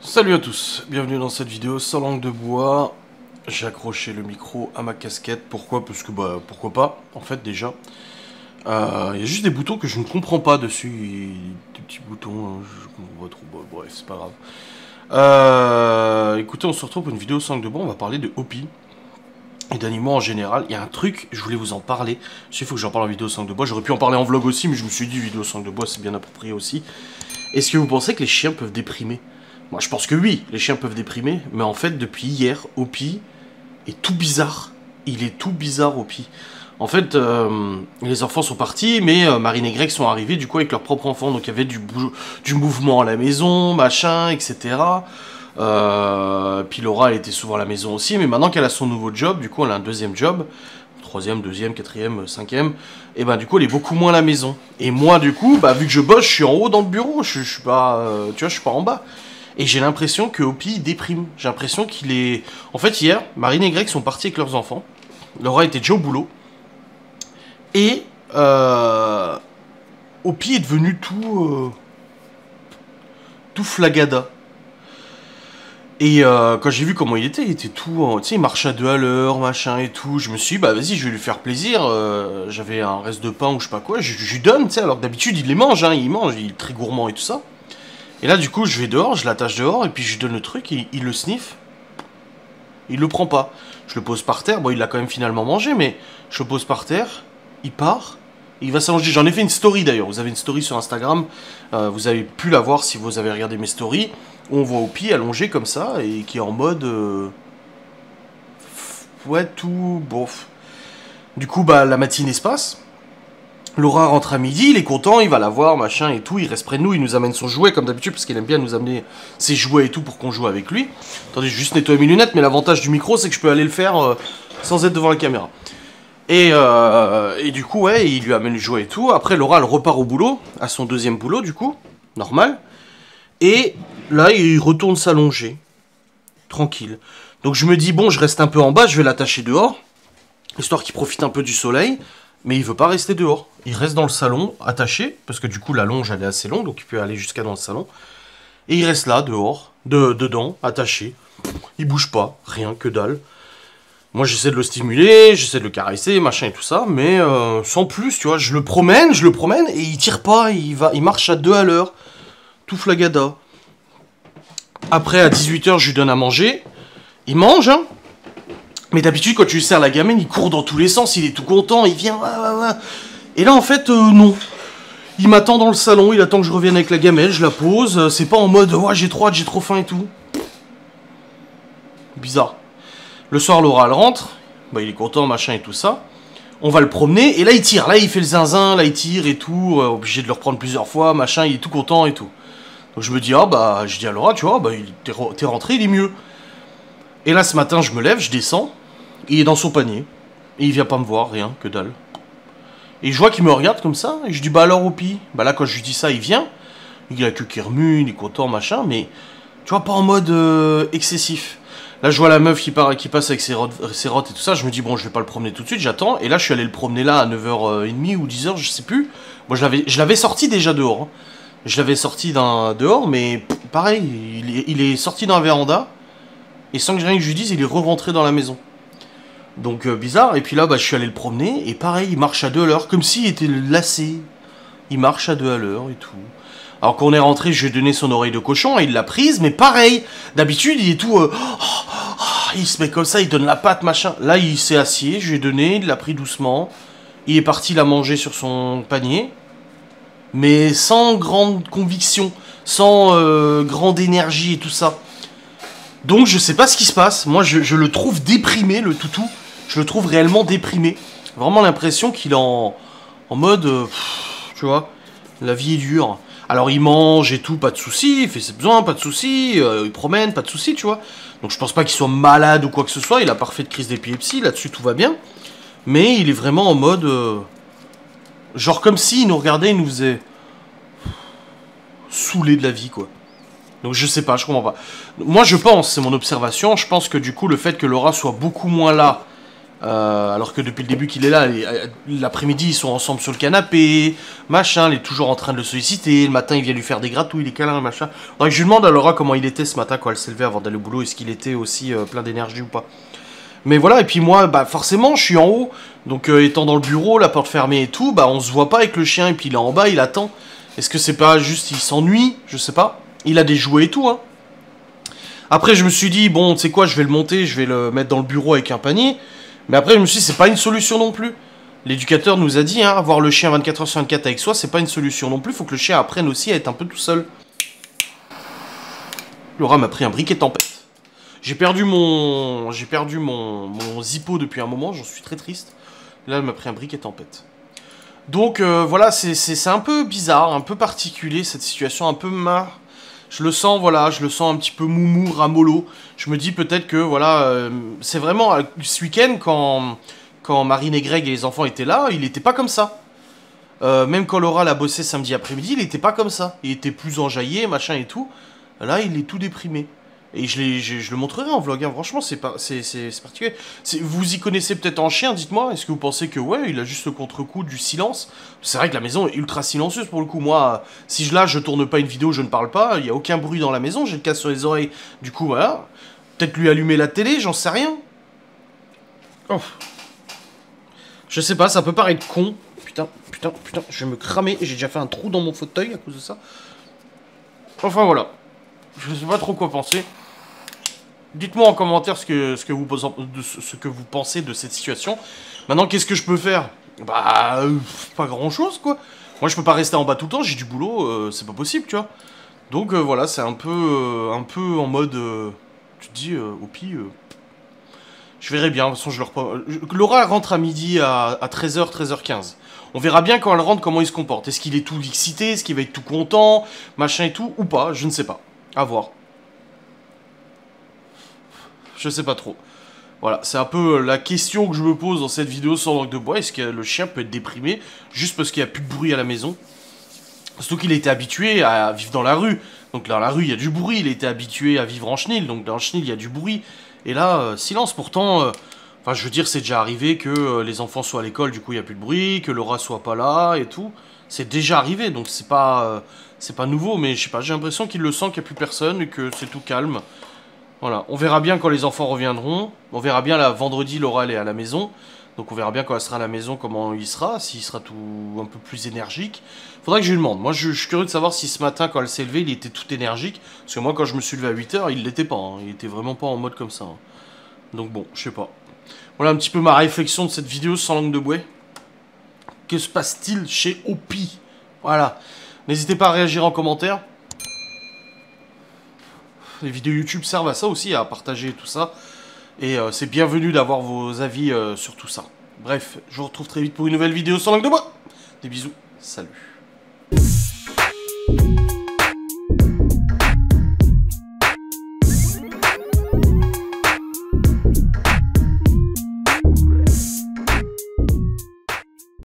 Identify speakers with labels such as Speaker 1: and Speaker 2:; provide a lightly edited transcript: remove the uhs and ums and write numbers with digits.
Speaker 1: Salut à tous, bienvenue dans cette vidéo sans langue de bois. J'ai accroché le micro à ma casquette, pourquoi? Parce que pourquoi pas, en fait déjà. Il y a juste des boutons que je ne comprends pas dessus, des petits boutons, je comprends pas trop, bref c'est pas grave. Écoutez, on se retrouve pour une vidéo sans langue de bois, on va parler de Hopi. Et d'animaux en général, il y a un truc, je voulais vous en parler. Je sais, il faut que j'en parle en vidéo sans langue de bois, j'aurais pu en parler en vlog aussi, mais je me suis dit vidéo sans langue de bois c'est bien approprié aussi. Est-ce que vous pensez que les chiens peuvent déprimer? Moi, je pense que oui, les chiens peuvent déprimer, mais en fait, depuis hier, Hopi est tout bizarre. Il est tout bizarre, Hopi. En fait, les enfants sont partis, mais Marine et Greg sont arrivés, du coup, avec leurs propres enfants. Donc, il y avait du mouvement à la maison, machin, etc. Puis Laura, elle était souvent à la maison aussi, mais maintenant qu'elle a son nouveau job, du coup, elle a un deuxième job. Troisième, deuxième, quatrième, cinquième, et ben du coup elle est beaucoup moins à la maison. Et moi du coup, vu que je bosse, je suis en haut dans le bureau, je suis pas, tu vois, je suis pas en bas. Et j'ai l'impression que Hopi déprime. J'ai l'impression qu'il est... En fait hier, Marine et Greg sont partis avec leurs enfants. Laura était déjà au boulot. Et Hopi est devenu tout flagada. Et quand j'ai vu comment il était tout... tu sais, il marchait à 2 à l'heure, machin et tout. Je me suis dit, vas-y, je vais lui faire plaisir. J'avais un reste de pain ou je sais pas quoi. Je lui donne, tu sais, alors que d'habitude, il les mange, hein, il mange, il est très gourmand et tout ça. Et là, du coup, je vais dehors, je l'attache dehors, et puis je lui donne le truc, et il le sniffe. Il le prend pas. Je le pose par terre, bon, il l'a quand même finalement mangé, mais je le pose par terre, il part, et il va s'allonger. J'en ai fait une story d'ailleurs, vous avez une story sur Instagram, vous avez pu la voir si vous avez regardé mes stories, où on voit Hopi allongé comme ça, et qui est en mode... ouais, tout... bof. Du coup, la matinée se passe. Laura rentre à midi, il est content, il va la voir, machin et tout, il reste près de nous, il nous amène son jouet comme d'habitude, parce qu'il aime bien nous amener ses jouets et tout pour qu'on joue avec lui. Attendez, je vais juste nettoyer mes lunettes, mais l'avantage du micro, c'est que je peux aller le faire sans être devant la caméra. Et du coup, ouais, il lui amène le jouet et tout. Après, Laura, elle repart au boulot, à son deuxième boulot, du coup, normal. Et là, il retourne s'allonger, tranquille. Donc je me dis, bon, je reste un peu en bas, je vais l'attacher dehors, histoire qu'il profite un peu du soleil. Mais il veut pas rester dehors. Il reste dans le salon, attaché, parce que du coup la longe elle est assez longue, donc il peut aller jusqu'à dans le salon. Et il reste là, dehors, dedans, attaché. Il bouge pas, rien, que dalle. Moi j'essaie de le stimuler, j'essaie de le caresser, machin et tout ça, mais sans plus, tu vois. Je le promène, et il tire pas, il marche à 2 à l'heure. Tout flagada. Après à 18h je lui donne à manger. Il mange, hein. Mais d'habitude, quand tu lui sers la gamelle, il court dans tous les sens, il est tout content, il vient... Et là, en fait, non. Il m'attend dans le salon, il attend que je revienne avec la gamelle, je la pose. C'est pas en mode, j'ai trop hâte, j'ai trop faim et tout. Bizarre. Le soir, Laura, elle rentre. Il est content, machin et tout ça. On va le promener, et là, il tire. Là, il fait le zinzin, là, il tire et tout. Obligé de le reprendre plusieurs fois, machin, il est tout content et tout. Donc je me dis, je dis à Laura, tu vois, t'es rentré, il est mieux. Et là, ce matin, je me lève, je descends. Il est dans son panier. Et il vient pas me voir, rien, que dalle. Et je vois qu'il me regarde comme ça. Et je dis, alors Hopi. Là, quand je lui dis ça, il vient. Il a la queue qui remue, il est content, machin. Mais, tu vois, pas en mode excessif. Là, je vois la meuf qui passe avec ses rottes et tout ça. Je me dis, bon, je vais pas le promener tout de suite, j'attends. Et là, je suis allé le promener là à 9h30 ou 10h, je sais plus. Moi, je l'avais sorti déjà dehors. Hein. Je l'avais sorti dehors, mais pareil, il est sorti dans la véranda. Et sans que rien que je lui dise, il est re-rentré dans la maison. Donc bizarre, et puis là je suis allé le promener, et pareil, il marche à 2 à l'heure, comme s'il était lassé. Il marche à 2 à l'heure et tout. Alors qu'on est rentré, je lui ai donné son oreille de cochon, et il l'a prise, mais pareil, d'habitude il est tout... il se met comme ça, il donne la patte, machin. Là il s'est assis, je lui ai donné, il l'a pris doucement, il est parti la manger sur son panier, mais sans grande conviction, sans grande énergie et tout ça. Donc je sais pas ce qui se passe, moi je le trouve déprimé, le toutou. Je le trouve réellement déprimé. Vraiment l'impression qu'il est en mode, tu vois, la vie est dure. Alors il mange et tout, pas de soucis, il fait ses besoins, pas de soucis, il promène, pas de soucis, tu vois. Donc je pense pas qu'il soit malade ou quoi que ce soit, il a pas fait de crise d'épilepsie, là-dessus tout va bien. Mais il est vraiment en mode, genre comme s'il nous regardait, il nous faisait saouler de la vie, quoi. Donc je sais pas, je comprends pas. Moi je pense, c'est mon observation, je pense que du coup le fait que Laura soit beaucoup moins là Alors que depuis le début qu'il est là, l'après-midi ils sont ensemble sur le canapé, machin, il est toujours en train de le solliciter, le matin il vient lui faire des gratouilles, des câlins, machin. Faudrait que je lui demande à Laura comment il était ce matin quand elle s'est levée avant d'aller au boulot, est-ce qu'il était aussi plein d'énergie ou pas. Mais voilà, et puis moi, bah forcément je suis en haut, donc étant dans le bureau, la porte fermée et tout, bah on se voit pas avec le chien, et puis il est en bas, il attend. Est-ce que c'est pas juste, il s'ennuie, je sais pas. Il a des jouets et tout, hein. Après je me suis dit, bon tu sais quoi, je vais le monter, je vais le mettre dans le bureau avec un panier. Mais après, je me suis dit, c'est pas une solution non plus. L'éducateur nous a dit, hein, avoir le chien 24 h sur 24 avec soi, c'est pas une solution non plus. Faut que le chien apprenne aussi à être un peu tout seul. Laura m'a pris un briquet tempête. J'ai perdu mon Zippo depuis un moment, j'en suis très triste. Là, elle m'a pris un briquet tempête. Donc, voilà, c'est un peu bizarre, un peu particulier, cette situation, un peu marre. Je le sens, voilà, je le sens un petit peu moumou, ramollo. Je me dis peut-être que, voilà, c'est vraiment ce week-end, quand Marine et Greg et les enfants étaient là, il était pas comme ça. Même quand Laura l'a bossé samedi après-midi, il était pas comme ça. Il était plus enjaillé, machin et tout. Là, il est tout déprimé. Et je le montrerai en vlog, hein. Franchement, c'est particulier. Vous y connaissez peut-être en chien, dites-moi. Est-ce que vous pensez que, ouais, il a juste le contre-coup du silence? C'est vrai que la maison est ultra silencieuse pour le coup. Moi, si je tourne pas une vidéo, je ne parle pas, il n'y a aucun bruit dans la maison, j'ai le casque sur les oreilles. Du coup, voilà. Peut-être lui allumer la télé, j'en sais rien. Oh. Je sais pas, ça peut paraître con. Putain, je vais me cramer. J'ai déjà fait un trou dans mon fauteuil à cause de ça. Enfin, voilà. Je sais pas trop quoi penser. Dites-moi en commentaire ce que vous pensez de cette situation. Maintenant, qu'est-ce que je peux faire? Bah, pas grand-chose, quoi. Moi, je peux pas rester en bas tout le temps, j'ai du boulot, c'est pas possible, tu vois. Donc, voilà, c'est un peu en mode... tu te dis, au pire... je verrai bien, de toute façon, Laura rentre à midi à 13h, 13h15. On verra bien quand elle rentre comment il se comporte. Est-ce qu'il est tout excité? Est-ce qu'il va être tout content? Machin et tout? Ou pas? Je ne sais pas. À voir. Je sais pas trop. Voilà, c'est un peu la question que je me pose dans cette vidéo sans langue de bois. Est-ce que le chien peut être déprimé juste parce qu'il n'y a plus de bruit à la maison? Surtout qu'il était habitué à vivre dans la rue. Donc dans la rue, il y a du bruit. Il était habitué à vivre en chenil. Donc dans le chenil, il y a du bruit. Et là, silence. Pourtant, enfin, je veux dire, c'est déjà arrivé que les enfants soient à l'école, du coup, il n'y a plus de bruit, que Laura soit pas là et tout. C'est déjà arrivé, donc c'est pas nouveau. Mais je sais pas, j'ai l'impression qu'il le sent, qu'il n'y a plus personne et que c'est tout calme. Voilà, on verra bien quand les enfants reviendront. On verra bien là, vendredi, Laura elle est à la maison. Donc on verra bien quand elle sera à la maison comment il sera, s'il sera tout un peu plus énergique. Faudra que je lui demande. Moi je suis curieux de savoir si ce matin quand elle s'est levée il était tout énergique. Parce que moi quand je me suis levé à 8 h il l'était pas, hein. Il était vraiment pas en mode comme ça, hein. Donc bon, je sais pas. Voilà un petit peu ma réflexion de cette vidéo sans langue de bois. Que se passe-t-il chez Opi? Voilà. N'hésitez pas à réagir en commentaire. Les vidéos YouTube servent à ça aussi, à partager tout ça. Et c'est bienvenu d'avoir vos avis sur tout ça. Bref, je vous retrouve très vite pour une nouvelle vidéo sans langue de bois. Des bisous, salut.